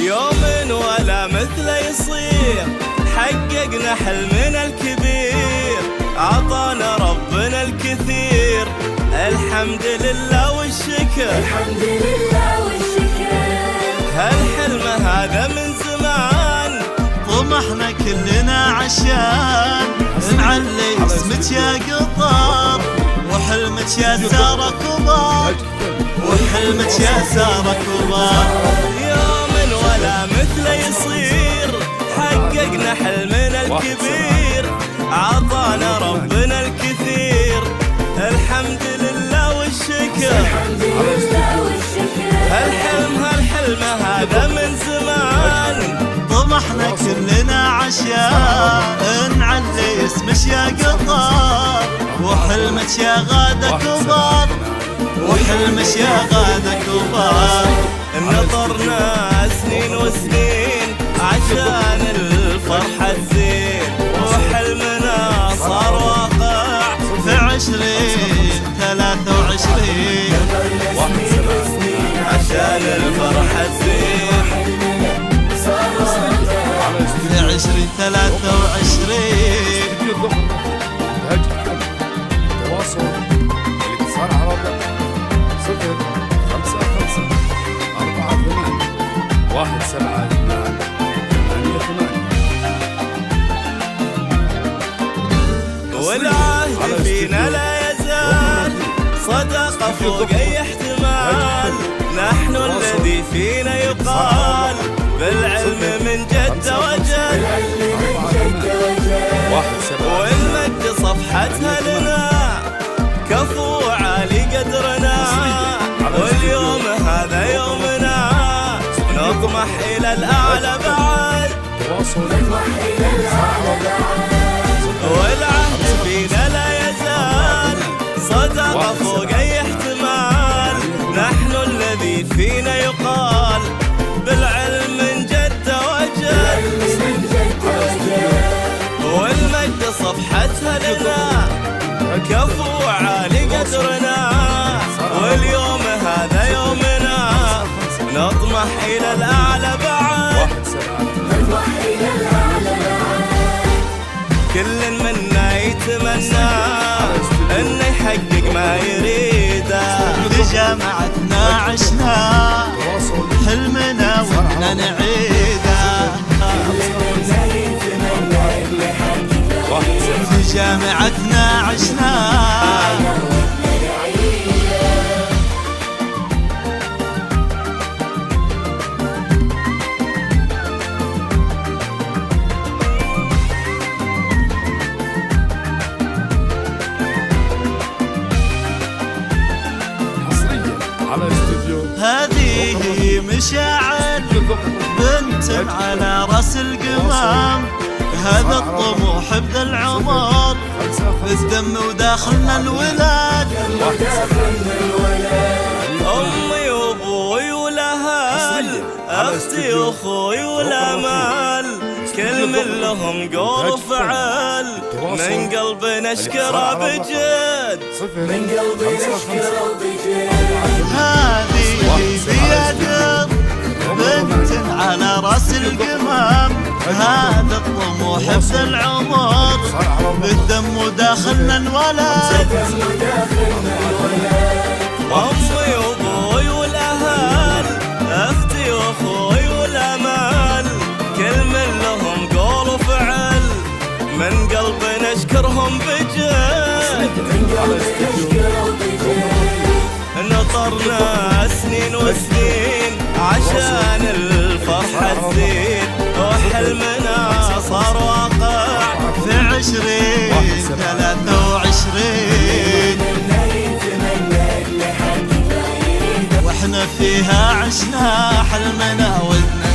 يوم ولا مثله يصير، حققنا حلمنا الكبير، عطانا ربنا الكثير، الحمد لله والشكر. الحمد لله والشكر. هالحلم هذا من زمان، طمحنا كلنا عشان نعلي اسمك يا قطار، وحلمك يا سارة كبار، وحلمك يا سارة كبار. يوم ولا مثله يصير، حققنا حلمنا الكبير، عطانا ربنا الكثير، الحمد لله والشكر. الحمد لله والشكر. هالحلم هذا من زمان، طمحنا كلنا عشان نعلي اسمك يا قطار، وحلمك يا غادة كبار، وحلمك يا غادة كبار. نطرنا سنين وسنين عشان الفرحة تزين، وحلمنا صار واقع في 2023 عشان الفرحة تزين، في 2023. تواصل الاتصال على الرقم 055-48-88. والعهد فينا لا يزال، صدقة فوق أي احتمال، نحن الذي فينا يقال، بالعلم من جد وجل، والمجد صفحتها لنا، كفو عالي قدرنا، واليوم هذا يومنا، نطمح إلى الأعلى بعد، والعهد فينا لا يزال، صدقة فوق أي احتمال، نحن الذي فينا يقال، بالعلم من جد وجل، والمجد صفحتها لنا، كفو عالي قدرنا، واليوم هذا يومنا، نطمح إلى الأعلى بعد، كل منا يتمنى انه يحقق ما يريده، في جامعتنا عشنا حلمنا واحنا نعيده، في جامعتنا عشنا. هذه مشاعر بنت على راس القمام، هذا الطموح بذا العمر، بالدم وداخلنا الولاد، امي وابوي والاهل، اختي واخوي والامال، كل من لهم قول وفعل، من قلبنا اشكره بجد، من قلبي نشكره بجد. هذه بيد بنت على راس القمام، هذا الطموح بذا العمر، بالدم وداخلنا الولد، امي وابوي والاهل، اختي واخوي والامال، كل من لهم قول وفعل، من قلبنا اشكرهم بجد، نطرنا سنين وسنين عشان الفرحة تزيد، وحلمنا صار واقع في 2023 واحنا فيها عشنا حلمنا ودنا